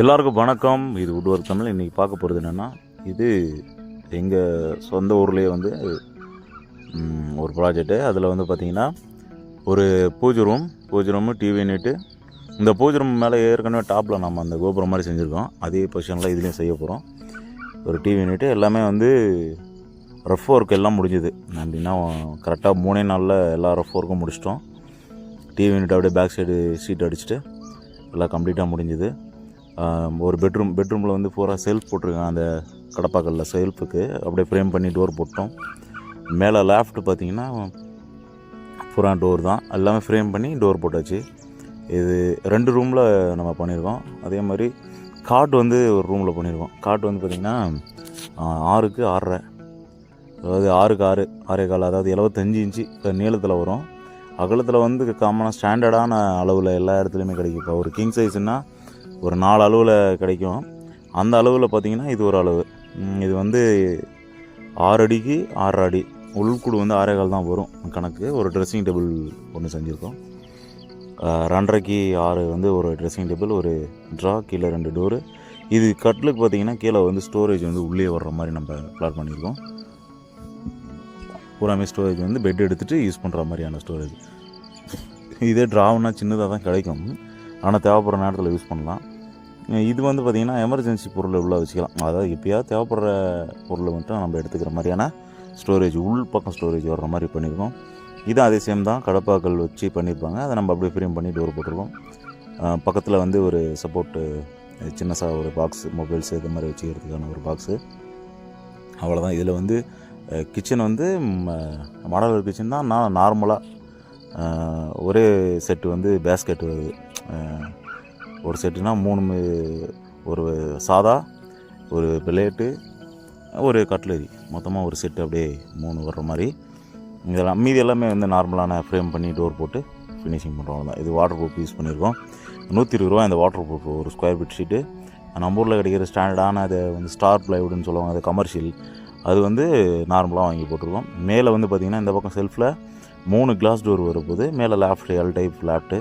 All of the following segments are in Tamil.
எல்லாருக்கும் வணக்கம். இது வுட் ஒர்க் தமிழ். இன்றைக்கி பார்க்க போகிறது என்னென்னா, இது எங்கள் சொந்த ஊர்லேயே வந்து ஒரு ப்ராஜெக்ட்டு. அதில் வந்து பார்த்திங்கன்னா ஒரு பூஜை ரூமு, டிவி யூனிட்டு. இந்த பூஜை ரூம் மேலே ஏற்கனவே டாப்பில் நம்ம அந்த கோபுரம் மாதிரி செஞ்சுருக்கோம். அதே பொசிஷனில் இதுலேயும் செய்ய போகிறோம். ஒரு டிவி யூனிட்டு எல்லாமே வந்து ரஃப் ஒர்க் எல்லாம் முடிஞ்சுது. அப்படின்னா கரெக்டாக 3 நாளில் எல்லா ரஃப் ஒர்க்கும் முடிச்சிட்டோம். டிவி யூனிட் அப்படியே பேக் சைடு சீட் அடிச்சுட்டு எல்லாம் கம்ப்ளீட்டாக முடிஞ்சுது. ஒரு பெட்ரூமில் வந்து பூரா செல்ஃப் போட்டிருக்கேன். அந்த கடப்பாக்கல்ல செல்ஃபுக்கு அப்படியே ஃப்ரேம் பண்ணி டோர் போட்டோம். மேலே லேஃப்ட் பார்த்திங்கன்னா பூரா டோர் தான், எல்லாமே ஃப்ரேம் பண்ணி டோர் போட்டாச்சு. இது 2 ரூமில் நம்ம பண்ணியிருக்கோம். அதே மாதிரி காட் வந்து ஒரு ரூமில் பண்ணியிருக்கோம். காட் வந்து பார்த்திங்கன்னா 6க்கு 6.5, அதாவது 6க்கு 6, 6.25, அதாவது 75 இன்ச்சு நீளத்தில் வரும். அகலத்தில் வந்து காமனாக ஸ்டாண்டர்டான அளவில் எல்லா இடத்துலையுமே கிடைக்கும். இப்போ ஒரு கிங் சைஸ்னால் ஒரு 4 அளவில் கிடைக்கும். அந்த அளவில் பார்த்திங்கன்னா இது ஒரு அளவு. இது வந்து 6 அடிக்கு 6.5 அடி, உள்கூடு வந்து 6.25 தான் வரும் கணக்கு. ஒரு ட்ரெஸ்ஸிங் டேபிள் ஒன்று செஞ்சுருக்கோம். 2.5க்கு 6 வந்து ஒரு ட்ரெஸ்ஸிங் டேபிள், ஒரு ட்ரா, கீழே 2 டோரு. இது கட்லுக்கு பார்த்திங்கன்னா கீழே வந்து ஸ்டோரேஜ் வந்து உள்ளே வர்ற மாதிரி நம்ம பிளான் பண்ணியிருக்கோம். பூராமே ஸ்டோரேஜ் வந்து பெட் எடுத்துகிட்டு யூஸ் பண்ணுற மாதிரியான ஸ்டோரேஜ். இதே ட்ராவுன்னா சின்னதாக தான் கிடைக்கும், ஆனால் தேவைப்படுற நேரத்தில் யூஸ் பண்ணலாம். இது வந்து பார்த்திங்கன்னா எமர்ஜென்சி பொருளை உள்ளே வச்சுக்கலாம். அதாவது எப்போயாவது தேவைப்படுற பொருளை மட்டும் நம்ம எடுத்துக்கிற மாதிரியான ஸ்டோரேஜ், உள் பக்கம் ஸ்டோரேஜ் வர்ற மாதிரி பண்ணியிருக்கோம். இதுவும் அதே சேம் தான், கடப்பாக்கள் வச்சு பண்ணியிருப்பாங்க. அதை நம்ம அப்படியே ஃப்ரேம் பண்ணி டோர் போட்டிருக்கோம். பக்கத்தில் வந்து ஒரு சப்போர்ட்டு சின்னசாக ஒரு பாக்ஸ், மொபைல்ஸ் இது மாதிரி வச்சுக்கிறதுக்கான ஒரு பாக்ஸு. அவ்வளோதான். இதில் வந்து கிச்சன் வந்து மாடலர் கிச்சன் தான். நான் நார்மலாக ஒரே செட்டு வந்து பேஸ்கெட் வருது. ஒரு செட்டுனா 3, ஒரு சாதா, ஒரு பிளேட்டு, ஒரு கட்லரி, மொத்தமாக ஒரு செட்டு அப்படியே 3 வர்ற மாதிரி. இதெல்லாம் மீதி எல்லாமே வந்து நார்மலான ஃப்ரேம் பண்ணி டோர் போட்டு ஃபினிஷிங் பண்ணுறோம் தான். இது வாட்டர் ப்ரூஃப் யூஸ் பண்ணியிருக்கோம். 120 ரூபா இந்த வாட்டர் ப்ரூஃப் ஒரு ஸ்கொயர் ஃபீட் ஷீட்டு. நம்ம ஊரில் கிடைக்கிற ஸ்டாண்டர்டான அதை வந்து ஸ்டார் ப்ளைவுட்னு சொல்லுவாங்க, அது கமர்ஷியல். அது வந்து நார்மலாக வாங்கி போட்டிருக்கோம். மேலே வந்து பார்த்திங்கன்னா இந்த பக்கம் செல்ஃபில் 3 கிளாஸ் டோர் வரும்போது மேலே லேஃப்ட் எல் டைப் ஃப்ளாட்டு.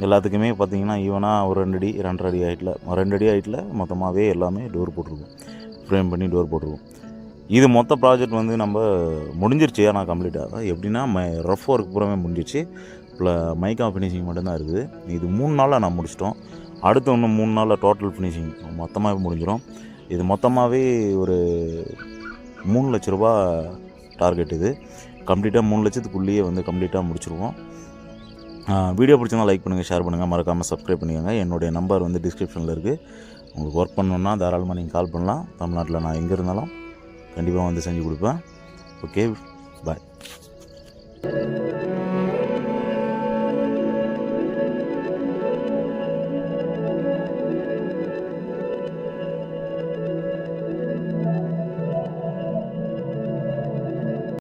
எல்லாத்துக்குமே பார்த்திங்கன்னா ஈவனாக ஒரு 2 அடி 2.5 அடி ஹைட்டில், 2 அடி ஹைட்டில் மொத்தமாகவே எல்லாமே டோர் போட்டிருக்கோம், ஃப்ரேம் பண்ணி டோர் போட்டிருக்கோம். இது மொத்த ப்ராஜெக்ட் வந்து நம்ம முடிஞ்சிருச்சு. ஆனால் கம்ப்ளீட்டாக எப்படின்னா ரஃப் ஒர்க் பூராமே முடிஞ்சிருச்சு. மைக்கா ஃபினிஷிங் மட்டும்தான் இருக்குது. இது 3 நாளில் நான் முடிச்சிட்டோம். அடுத்து இன்னும் 3 நாளில் டோட்டல் ஃபினிஷிங் மொத்தமாகவே முடிஞ்சிடும். இது மொத்தமாகவே ஒரு 3 லட்ச ரூபா டார்கெட். இது கம்ப்ளீட்டாக 3 லட்சத்துக்குள்ளேயே வந்து கம்ப்ளீட்டாக முடிச்சிருவோம். வீடியோ பிடிச்சிருந்தா லைக் பண்ணுங்கள், ஷேர் பண்ணுங்கள், மறக்காமல் சப்ஸ்கிரைப் பண்ணிக்கோங்க. என்னுடைய நம்பர் வந்து டிஸ்கிரிப்ஷனில் இருக்குது. உங்களுக்கு ஒர்க் பண்ணணுன்னா தாராளமாக நீங்கள் கால் பண்ணலாம். தமிழ்நாட்டில் நான் எங்கே இருந்தாலும் கண்டிப்பாக வந்து செஞ்சு கொடுப்பேன். ஓகே, பாய்.